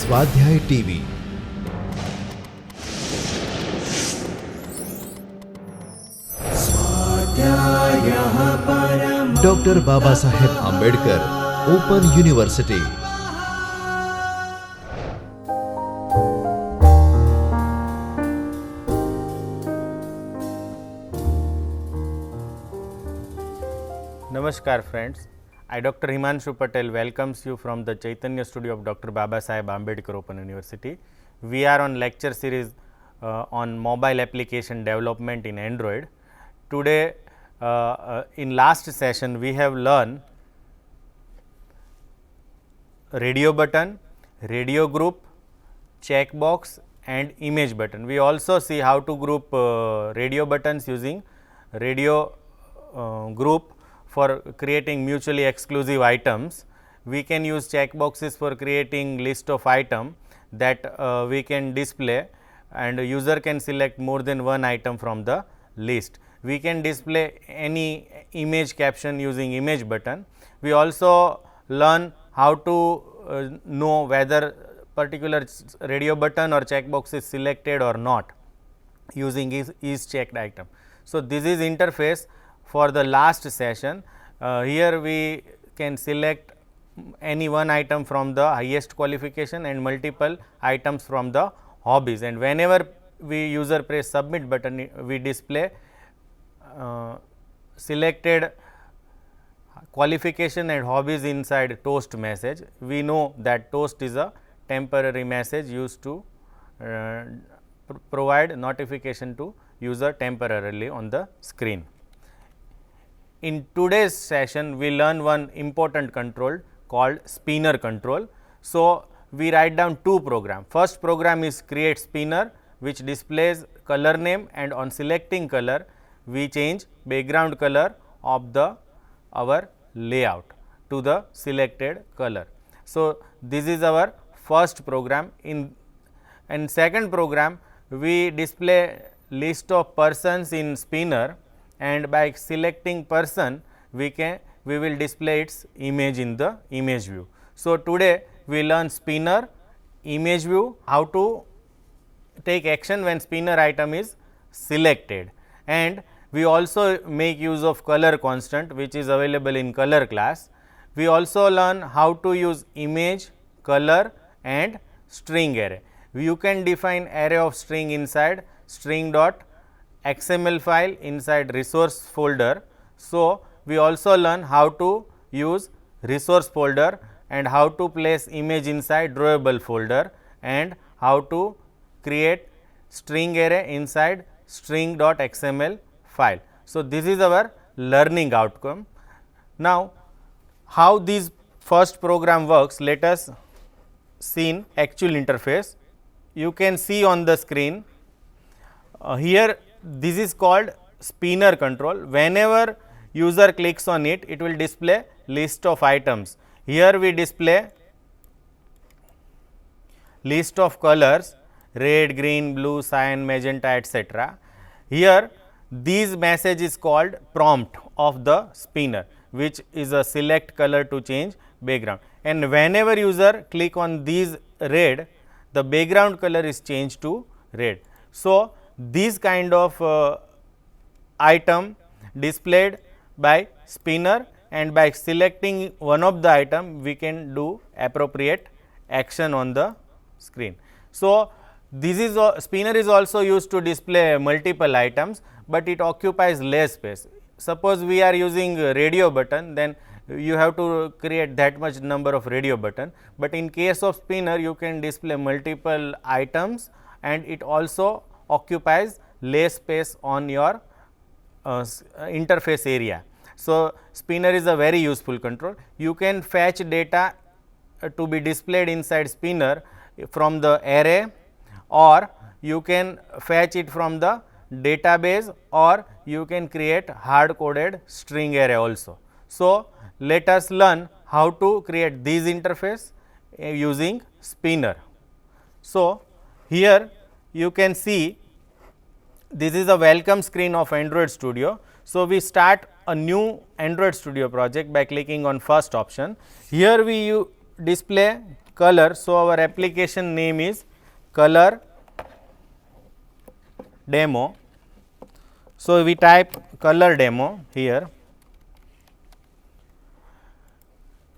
स्वाध्याय TV doctor Baba Saheb Ambedkar open university. Namaskar friends, I Dr. Himanshu Patel welcomes you from the Chaitanya studio of Dr. Baba Saheb Ambedkar Open University. We are on lecture series on mobile application development in Android. Today in last session we have learned radio button, radio group, checkbox and image button. We also see how to group radio buttons using radio group for creating mutually exclusive items. We can use checkboxes for creating list of item that we can display, and user can select more than one item from the list. We can display any image caption using image button. We also learn how to know whether particular radio button or checkbox is selected or not using is checked item. So, this is interface for the last session. Here we can select any one item from the highest qualification and multiple items from the hobbies, and whenever we user press submit button, we display selected qualification and hobbies inside toast message. We know that toast is a temporary message used to provide notification to user temporarily on the screen. In today's session, we learn one important control called spinner control. So, we write down two programs. First program is create spinner, which displays color name, and on selecting color we change background color of our layout to the selected color. So, this is our first program. In second program we display list of persons in spinner, and by selecting person we will display its image in the image view. So, today we learn spinner, image view, how to take action when spinner item is selected, and we also make use of color constant which is available in color class. We also learn how to use image, color and string array. You can define array of string inside string.xml file inside resource folder. So, we also learn how to use resource folder and how to place image inside drawable folder, and how to create string array inside string.xml file. So, this is our learning outcome. Now, how this first program works, let us see in actual interface. You can see on the screen here this is called spinner control. Whenever user clicks on it, it will display list of items. Here we display list of colors red, green, blue, cyan, magenta, etc. Here this message is called prompt of the spinner, which is a select color to change background, and whenever user click on these red, the background color is changed to red. So, this kind of item displayed by spinner, and by selecting one of the item we can do appropriate action on the screen. So, this is spinner is also used to display multiple items, but it occupies less space. Suppose we are using radio button, then you have to create that much number of radio button, but in case of spinner you can display multiple items, and it also occupies less space on your interface area. So, spinner is a very useful control. You can fetch data to be displayed inside spinner from the array, or you can fetch it from the database, or you can create hard coded string array also. So, let us learn how to create this interface using spinner. So, here you can see this is a welcome screen of Android Studio. So, we start a new Android Studio project by clicking on first option. Here we display color. So our application name is color demo. So we type color demo here.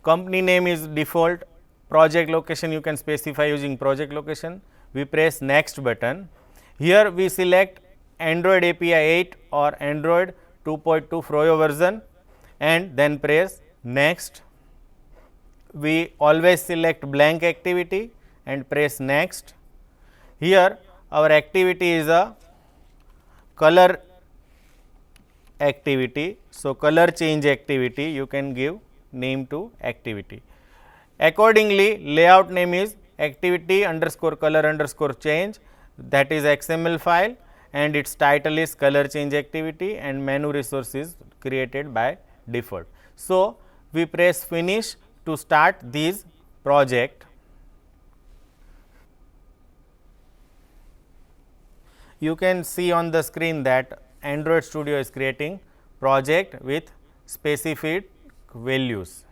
Company name is default. Project location you can specify using project location. We press next button. Here we select Android API 8 or Android 2.2 Froyo version and then press next. We always select blank activity and press next. Here our activity is a color activity. So color change activity, you can give name to activity. Accordingly, layout name is activity underscore color underscore change, that is XML file, and its title is color change activity, and menu resource is created by default. So we press finish to start this project. You can see on the screen that Android Studio is creating project with specific values.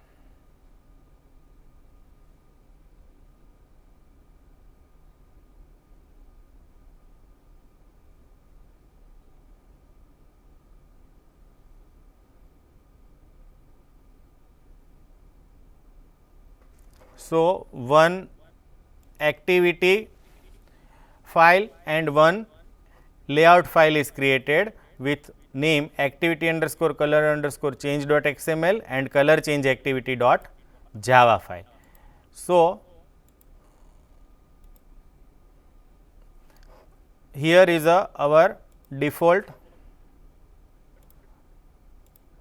So one activity file and one layout file is created with name activity underscore color underscore change dot XML and color change activity dot Java file. So here is our default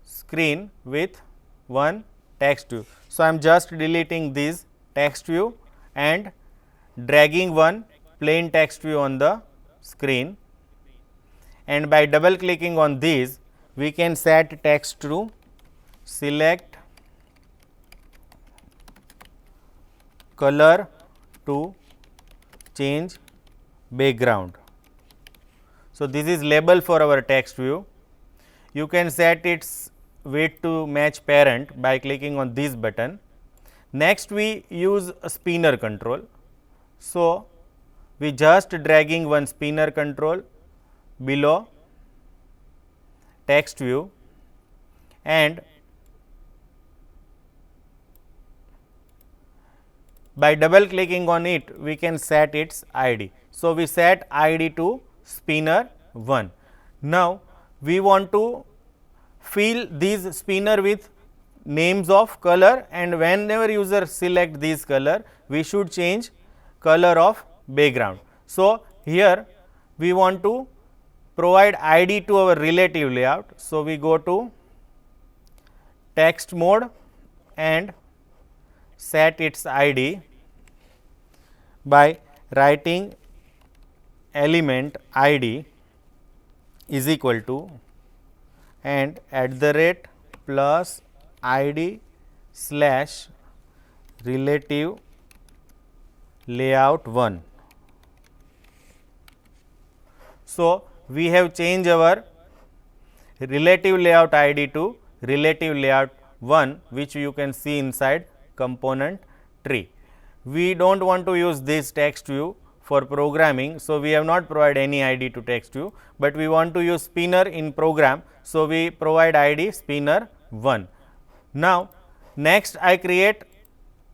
screen with one text view. So I am just deleting this text view and dragging one plain text view on the screen, and by double clicking on this we can set text to select color to change background. So this is label for our text view. You can set its weight to match parent by clicking on this button. Next we use a spinner control. So we just dragging one spinner control below text view, and by double clicking on it we can set its ID. So we set ID to spinner 1. Now we want to fill this spinner with names of color, and whenever user select this color we should change color of background. So here we want to provide ID to our relative layout. So we go to text mode and set its ID by writing element ID is equal to and @ plus ID slash relative layout 1. So we have changed our relative layout ID to relative layout 1, which you can see inside component tree. We do not want to use this text view for programming. So we have not provided any ID to text view, but we want to use spinner in program. So we provide ID spinner 1. Now next I create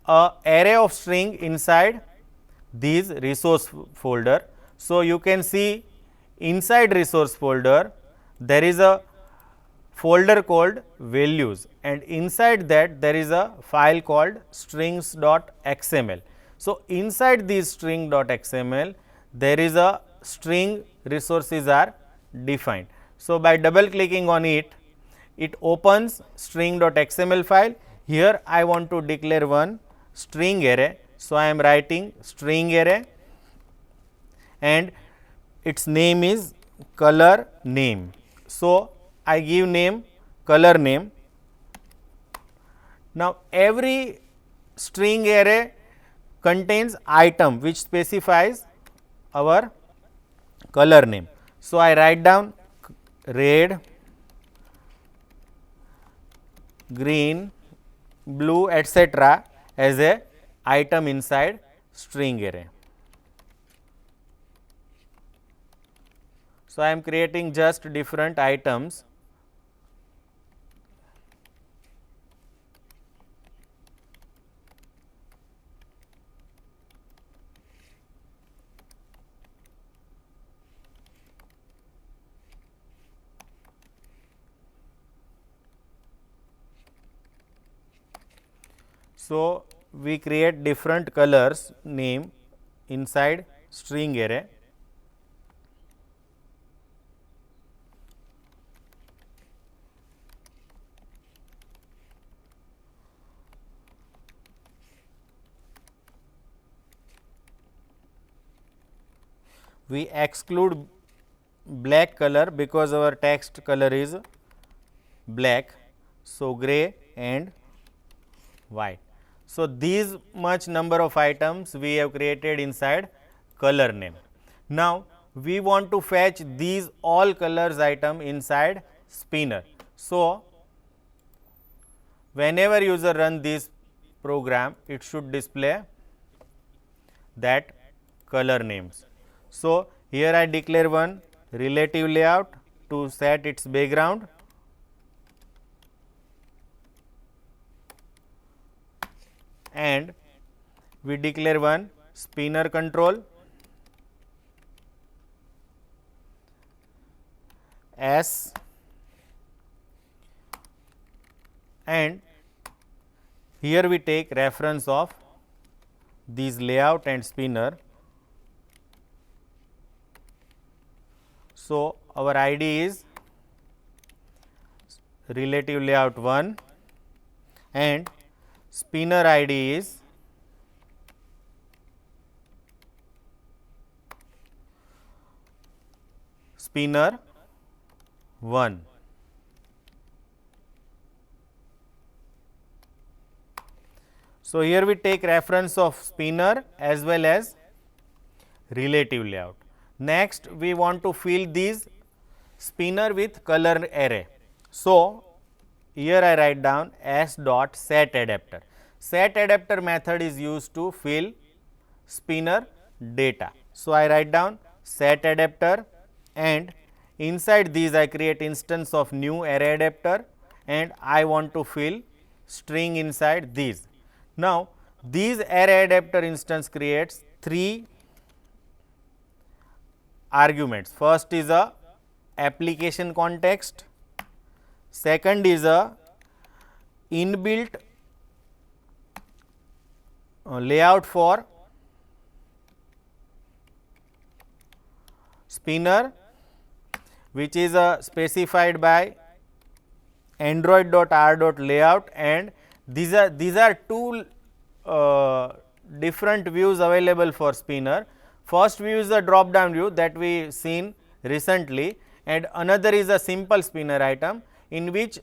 a array of string inside this resource folder. So you can see inside resource folder there is a folder called values, and inside that there is a file called strings.xml. So inside this string.xml there is a string resources are defined. So by double clicking on it, it opens string.xml file. Here I want to declare one string array. So I am writing string array and its name is color name. So I give name color name. Now every string array contains item which specifies our color name. So I write down red, green, blue, etc. as a item inside string array. So, I am creating just different items. So, we create different colors name inside string array. We exclude black color because our text color is black. So, gray and white. So, these much number of items we have created inside color name. Now, we want to fetch these all colors item inside spinner. So, whenever user run this program, it should display that color names. So, here I declare one relative layout to set its background, and we declare one spinner control S, and here we take reference of these layout and spinner. So, our ID is relative layout 1 and spinner ID is spinner 1. So, here we take reference of spinner as well as relative layout. Next, we want to fill these spinner with color array. So, here I write down s dot set adapter. Set adapter method is used to fill spinner data. So, I write down set adapter, and inside these I create instance of new array adapter, and I want to fill string inside these. Now, these array adapter instance creates 3 arguments. First is a application context, second is a inbuilt layout for spinner, which is specified by android.r.layout, and these are two different views available for spinner. First view is a drop down view that we seen recently, and another is a simple spinner item in which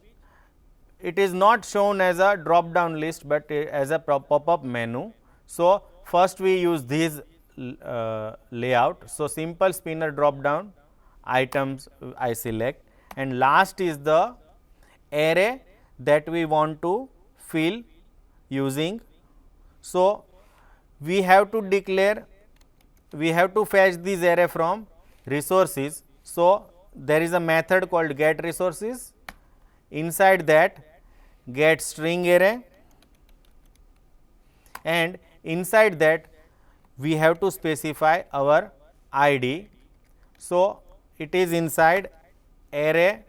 it is not shown as a drop down list, but as a pop up menu. So, first we use these layout. So, simple spinner drop down items I select, and last is the array that we want to fill using. So, we have to declare, we have to fetch this array from resources. So, there is a method called get resources, inside that get string array, and inside that we have to specify our ID. So, it is inside array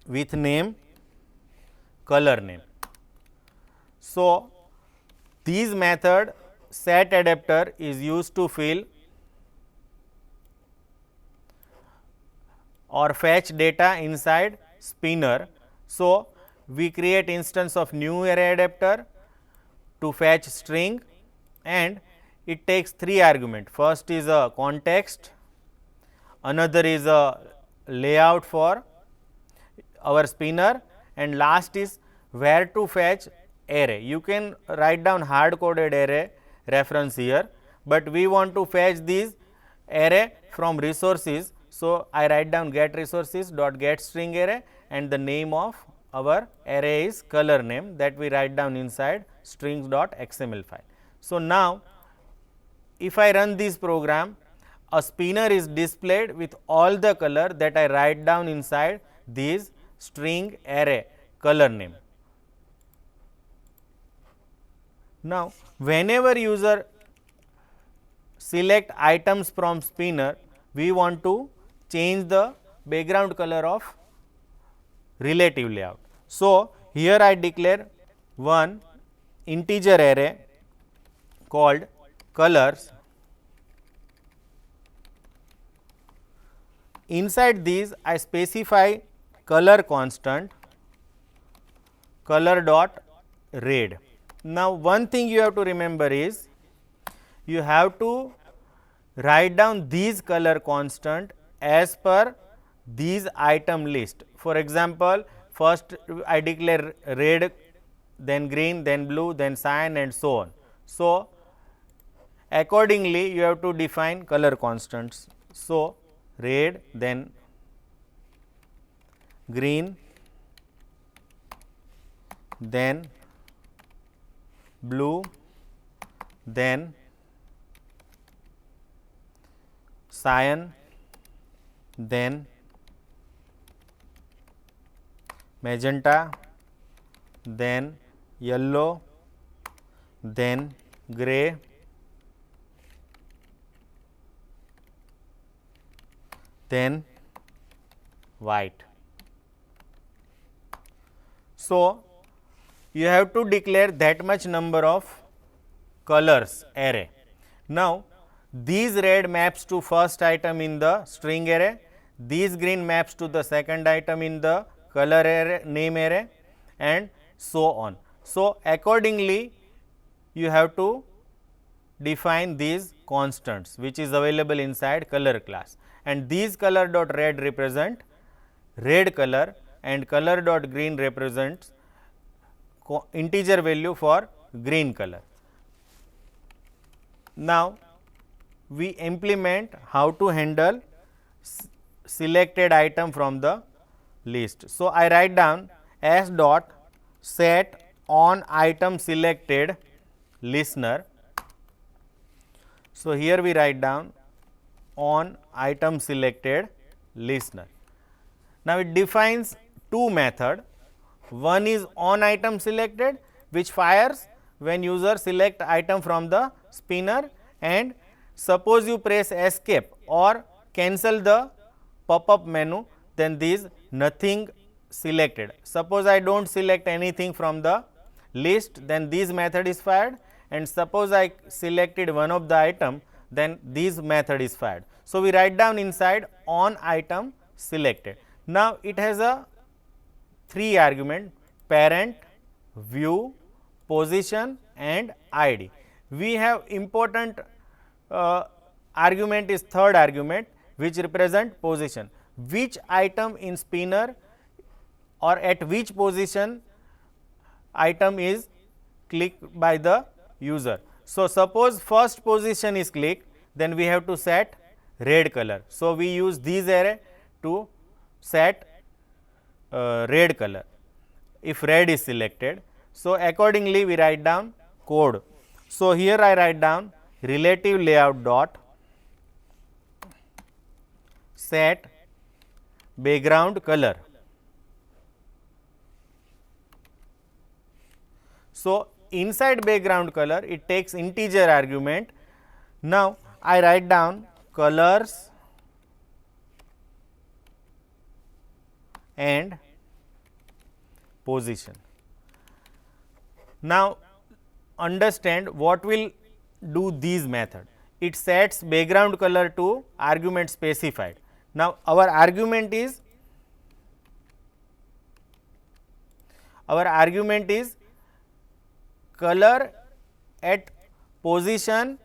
with name color name. So, these method set adapter is used to fill or fetch data inside spinner. So, we create instance of new array adapter to fetch string, and it takes 3 argument. First is a context, another is a layout for our spinner, and last is where to fetch array. You can write down hard coded array reference here, but we want to fetch these array from resources. So, I write down get resources dot get string array and the name of our array is color name that we write down inside strings.xml file. So, now if I run this program, a spinner is displayed with all the color that I write down inside this string array color name. Now, whenever user select items from spinner, we want to change the background color of relative layout. So, here I declare one integer array called colors. Inside these I specify color constant color dot red. Now, one thing you have to remember is you have to write down these color constant as per these item list. For example, first I declare red, then green, then blue, then cyan and so on. So, accordingly you have to define color constants. So, red, then green, then blue, then cyan, then magenta, then yellow, then gray, then white. So, you have to declare that much number of colors array. Now, these red maps to first item in the string array, these green maps to the second item in the color array name array and so on. So, accordingly you have to define these constants which is available inside color class, and these color dot red represent red color and color dot green represents integer value for green color. Now, we implement how to handle selected item from the list. So, I write down s dot set on item selected listener. So, here we write down on item selected listener. Now, it defines two methods. One is on item selected, which fires when user select item from the spinner, and suppose you press escape or cancel the pop-up menu, then this nothing selected. Suppose I do not select anything from the list, then this method is fired, and suppose I selected one of the item, then this method is fired. So, we write down inside on item selected. Now, it has a 3 argument: parent, view, position and id. We have important argument is third argument, which represent position. Which item in spinner or at which position item is clicked by the user. So, suppose first position is clicked, then we have to set red color. So, we use this array to set red color if red is selected. So, accordingly we write down code. So, here I write down relative layout dot set background color. So, inside background color it takes integer argument. Now, I write down colors and position. Now, understand what will do these method. It sets background color to argument specified. Now, our argument is color at position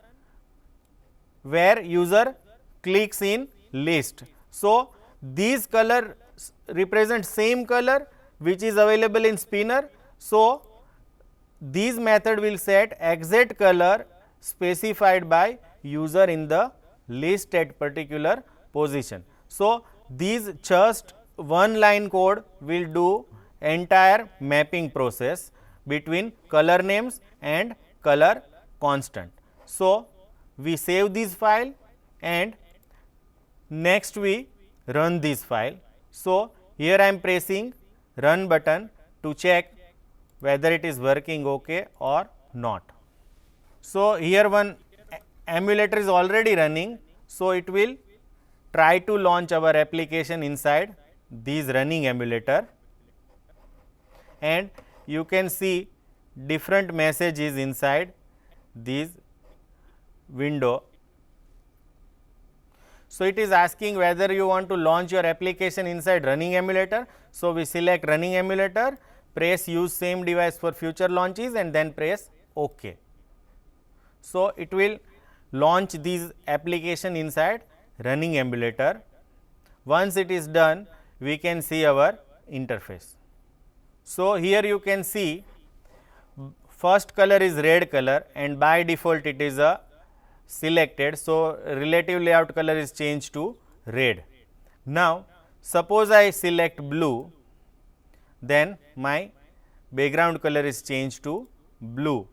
where user clicks in list. So, these color represent same color which is available in spinner. So, these method will set exact color specified by user in the list at particular position. So, these just one line code will do entire mapping process between color names and color constant. So, we save this file and next we run this file. So, here I am pressing run button to check whether it is working okay or not. So, here one emulator is already running. So, it will try to launch our application inside this running emulator, and you can see different messages inside this window. So, it is asking whether you want to launch your application inside running emulator. So, we select running emulator, press use same device for future launches and then press OK. So, it will launch this application inside running emulator. Once it is done, we can see our interface. So, here you can see first color is red color and by default it is a selected. So, relative layout color is changed to red. Now, suppose I select blue, then my background color is changed to blue.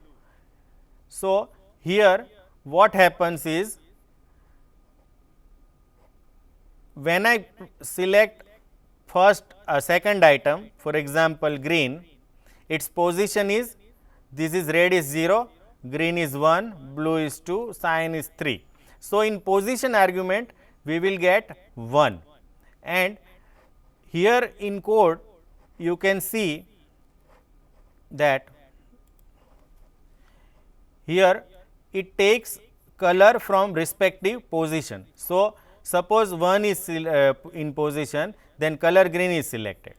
So, here what happens is, when I select first second item, for example green, its position is, this is red is 0, green is 1, blue is 2, cyan is 3. So, in position argument we will get 1, and here in code you can see that here it takes color from respective position. So, suppose 1 is in position, then color green is selected,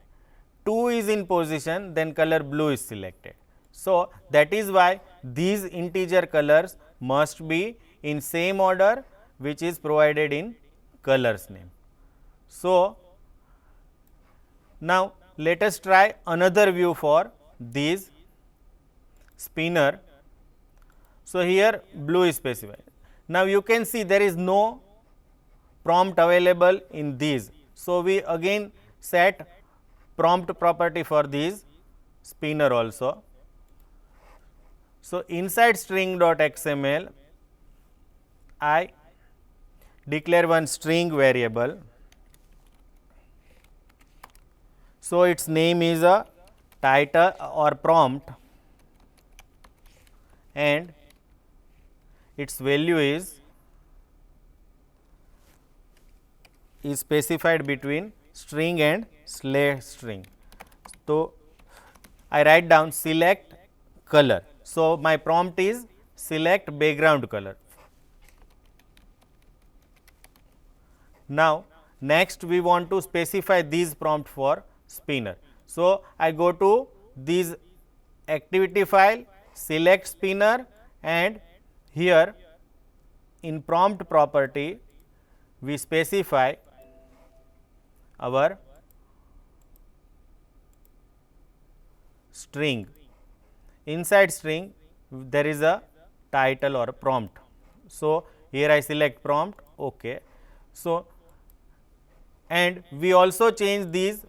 2 is in position, then color blue is selected. So, that is why these integer colors must be in same order which is provided in colors name. So, now let us try another view for this spinner. So, here blue is specified. Now, you can see there is no prompt available in these. So, we again set prompt property for this spinner also. So, inside string.xml I declare one string variable. So, its name is a title or prompt and its value is specified between string and /string. So, I write down select color. So, my prompt is select background color. Now, next we want to specify these prompt for spinner. So, I go to this activity file, select spinner, and here in prompt property we specify our string. Inside string there is a title or prompt. So, here I select prompt OK. So, and we also change these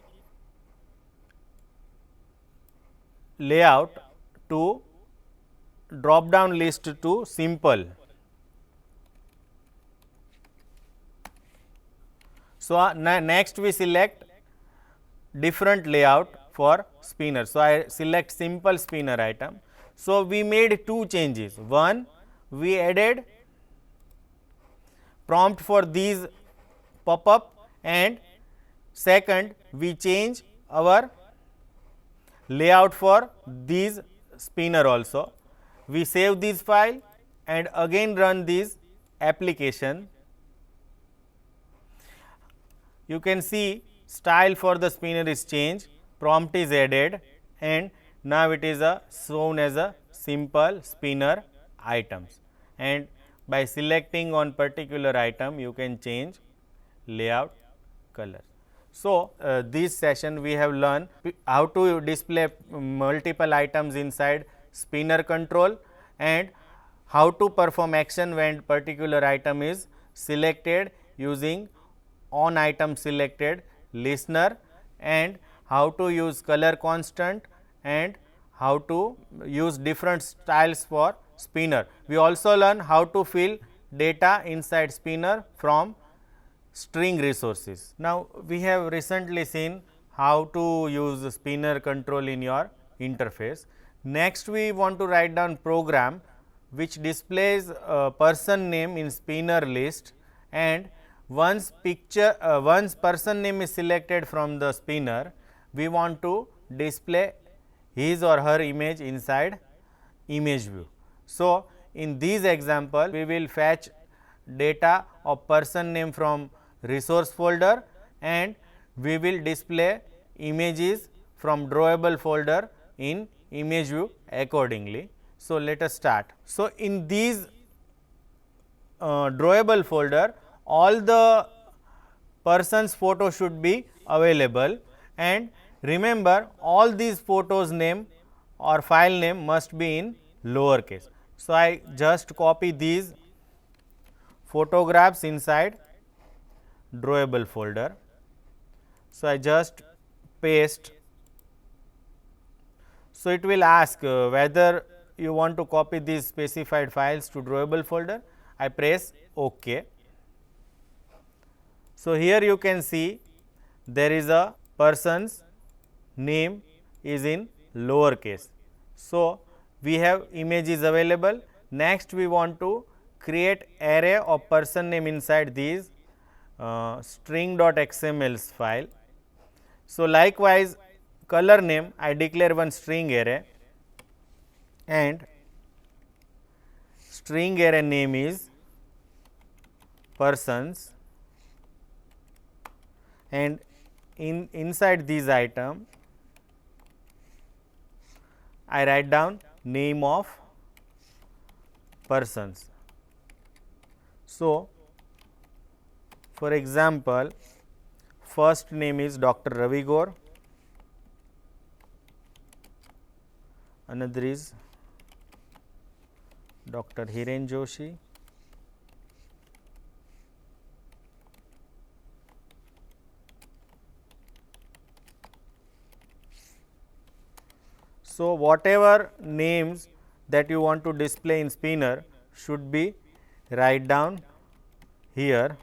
layout to drop down list to simple. So, next we select different layout for spinner. So, I select simple spinner item. So, we made two changes. One, we added prompt for these pop up, and second we change our layout for these spinner also. We save this file and again run this application. You can see style for the spinner is changed, prompt is added, and now it is shown as a simple spinner items, and by selecting on particular item you can change layout color. So, this session we have learned how to display multiple items inside spinner control and how to perform action when particular item is selected using on item selected listener, and how to use color constant and how to use different styles for spinner. We also learn how to fill data inside spinner from string resources. Now, we have recently seen how to use spinner control in your interface. Next, we want to write down program which displays a person name in spinner list, and once person name is selected from the spinner, we want to display his or her image inside image view. So, in this example, we will fetch data of person name from resource folder and we will display images from drawable folder in image view accordingly. So, let us start. So, in these drawable folder, all the person's photo should be available, and remember all these photos name or file name must be in lower case. So, I just copy these photographs inside drawable folder. So, I just paste. So, it will ask whether you want to copy these specified files to drawable folder. I press OK. So, here you can see there is a person's name is in lower case. So, we have images available. Next, we want to create array of person name inside these string.xml file. So, likewise color name I declare one string array, and string array name is persons, and inside these item I write down name of persons. So, for example, first name is Dr. Ravi Gaur, another is Dr. Hiren Joshi, so whatever names that you want to display in spinner should be write down here.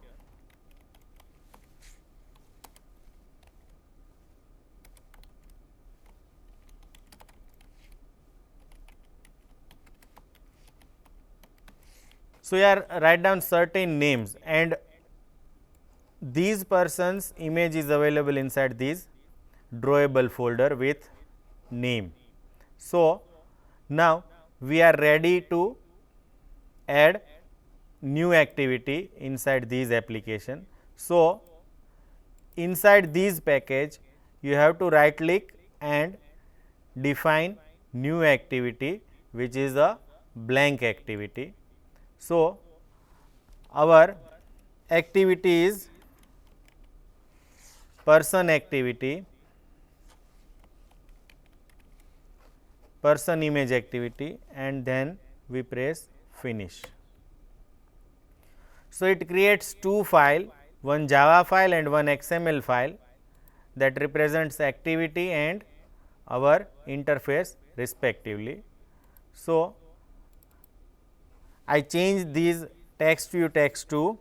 So, here write down certain names, and these persons image is available inside this drawable folder with name. So, now we are ready to add new activity inside these application. So, inside these package you have to right click and define new activity, which is a blank activity. So, our activity is person activity, person image activity, and then we press finish. So, it creates two files, one Java file and one XML file that represents activity and our interface respectively. So, I change these text view text to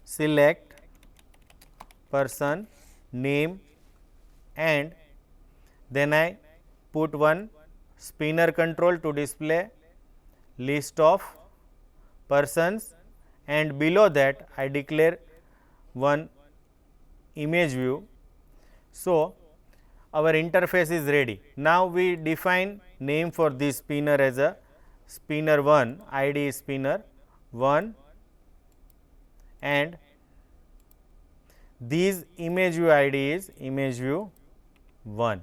select person name, and then I put one spinner control to display list of persons, and below that I declare one image view. So, our interface is ready. Now, we define name for this spinner as a spinner 1, ID is spinner 1, and these image view ID is image view 1.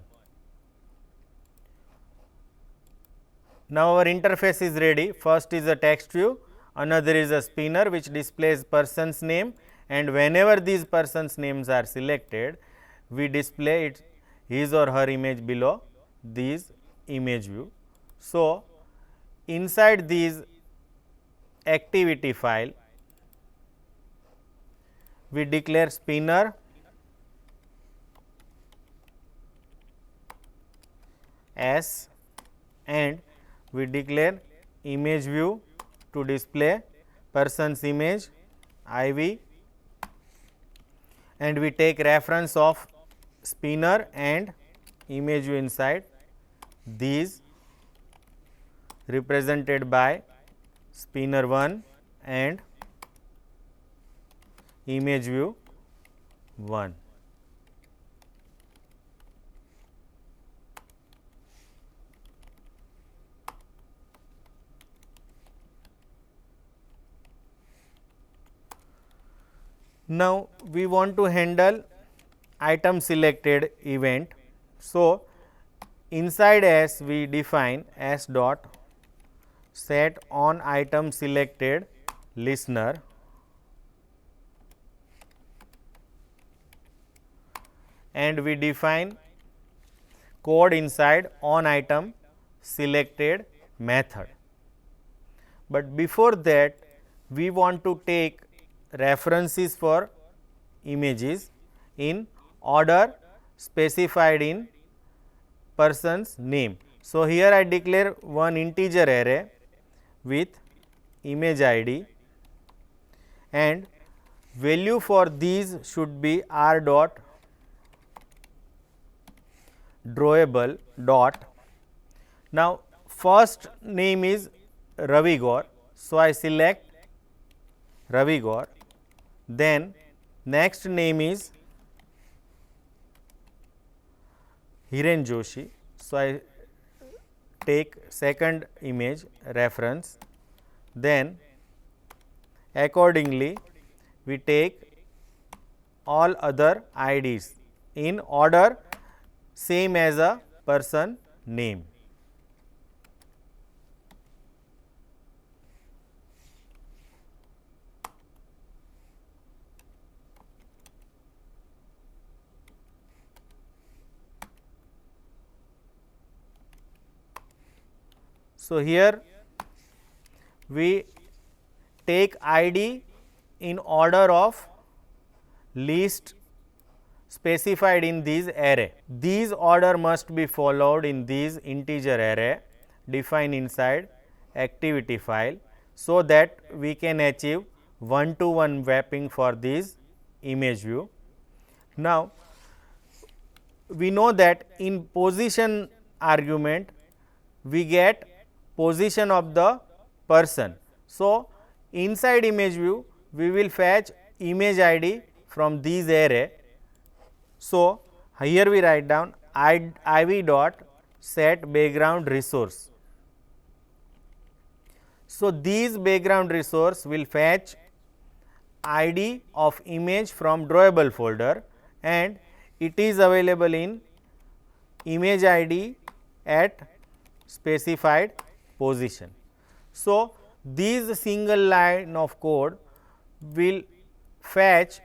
Now, our interface is ready. First is a text view, another is a spinner which displays person's name, and whenever these person's names are selected, we display it his or her image below these image view. So, inside these activity file, we declare spinner S, and we declare image view to display person's image IV, and we take reference of spinner and image view inside these represented by spinner 1 and image view 1. Now, we want to handle item selected event. So, inside S we define S dot set on item selected listener, and we define code inside on item selected method. But before that, we want to take references for images in order specified in person's name. So, here I declare one integer array with image ID, and value for these should be r dot drawable dot. Now, first name is Ravi Gaur. So, I select Ravi Gaur. Then next name is Hiren Joshi. So, I take second image reference. Then accordingly we take all other IDs in order same as a person name. So, here we take ID in order of least specified in these array. These order must be followed in these integer array defined inside activity file, so that we can achieve one-to-one mapping for this image view. Now, we know that in position argument we get position of the person. So, inside image view we will fetch image ID from these array. So, here we write down iv dot set background resource. So, these background resource will fetch ID of image from drawable folder, and it is available in image ID at specified position. So, this single line of code will fetch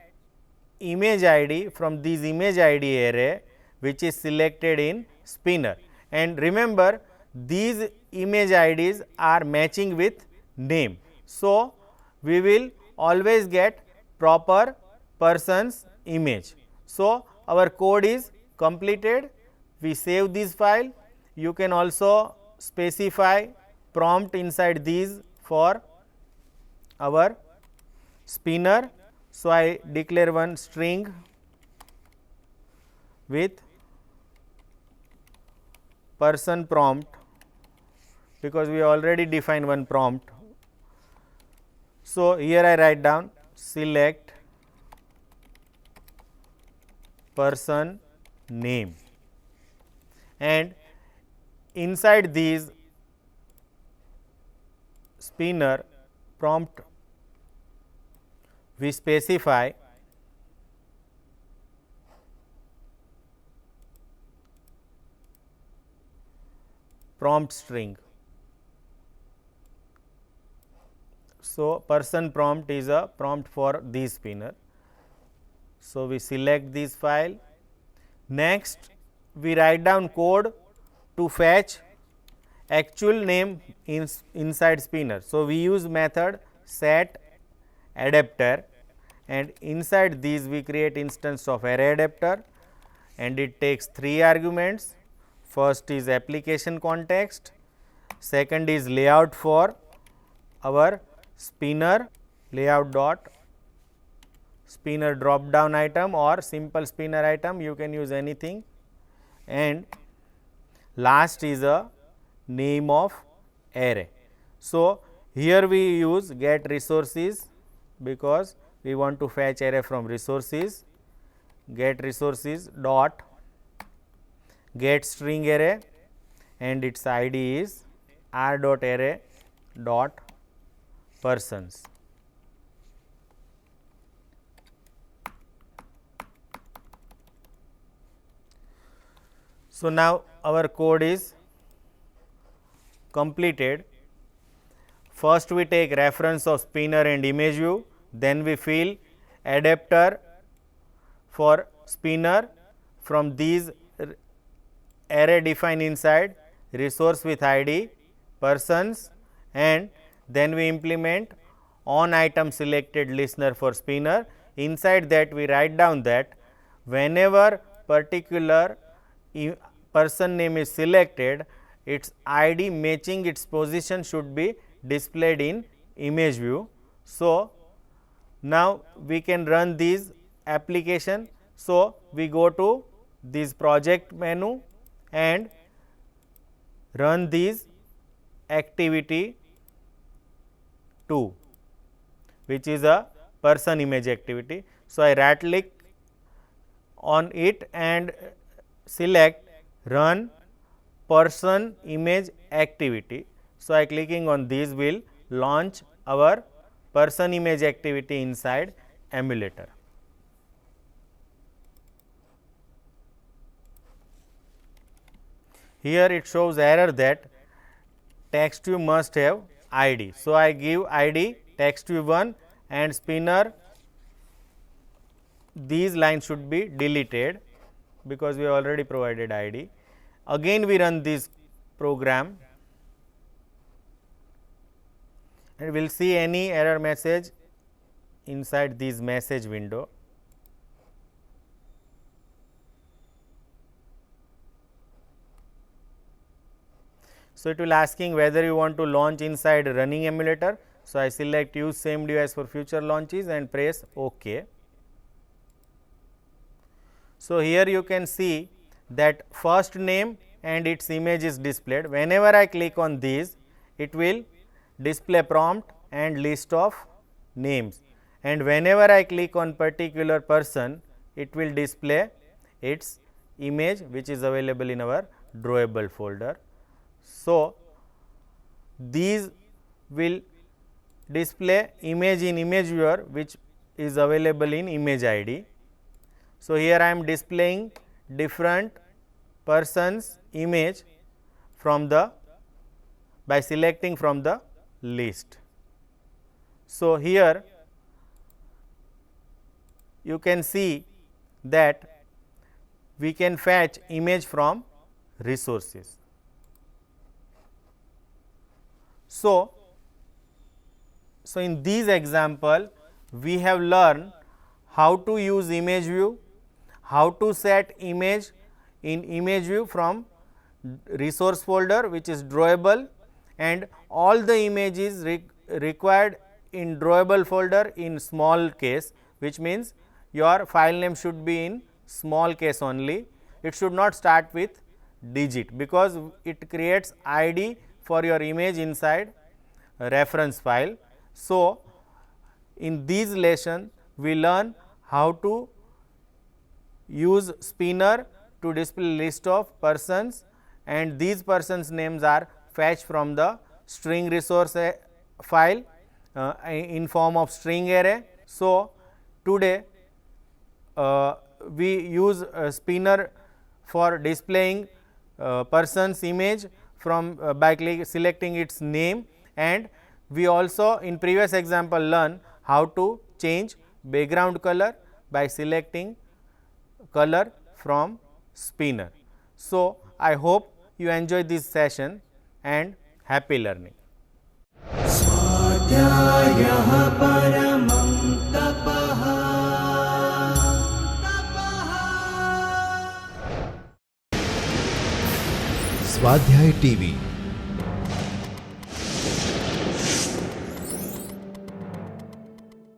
image ID from this image ID array which is selected in spinner, and remember these image IDs are matching with name. So, we will always get proper person's image. So, our code is completed. We save this file. You can also specify prompt inside these for our spinner. So, I declare one string with person prompt, because we already defined one prompt. So, here I write down select person name, and inside these spinner prompt we specify prompt string. So, person prompt is a prompt for this spinner. So, we select this file. Next, we write down code to fetch actual name inside spinner. So, we use method set adapter, and inside these we create instance of array adapter, and it takes 3 arguments. First is application context, second is layout for our spinner, layout dot spinner drop down item or simple spinner item, you can use anything, and last is a name of array. So, here we use get resources because we want to fetch array from resources, get resources dot get string array and its ID is r dot array dot persons. So, now our code is completed. First we take reference of spinner and image view, then we fill adapter for spinner from these array defined inside resource with ID, persons, and then we implement on item selected listener for spinner. Inside that we write down that whenever particular person name is selected, its ID matching its position should be displayed in image view. So, now we can run these application. So, we go to this project menu and run these activity 2, which is a person image activity. So, I right click on it and select run person image activity. So, I clicking on this will launch our person image activity inside emulator. Here it shows error that text view must have ID. So, I give ID text view 1 and spinner, these lines should be deleted because we already provided ID. Again we run this program and we will see any error message inside this message window. So, it will asking whether you want to launch inside running emulator. So, I select use same device for future launches and press OK. So, here you can see that first name and its image is displayed. Whenever I click on these, it will display prompt and list of names, and whenever I click on particular person, it will display its image which is available in our drawable folder. So, these will display image in image viewer which is available in image ID. So, here I am displaying different persons image from the by selecting from the list. So, here you can see that we can fetch image from resources. So, in this example we have learned how to use image view, how to set image in image view from resource folder which is drawable, and all the images required in drawable folder in small case, which means your file name should be in small case only. It should not start with digit because it creates ID for your image inside a reference file. So, in this lesson we learn how to use spinner to display list of persons, and these persons names are fetched from the string resource file in form of string array. So, today we use spinner for displaying person's image from by selecting its name, and we also in previous example learn how to change background color by selecting color from spinner. So, I hope you enjoy this session and happy learning. स्वाध्यायः परमं तपः। स्वाध्याय TV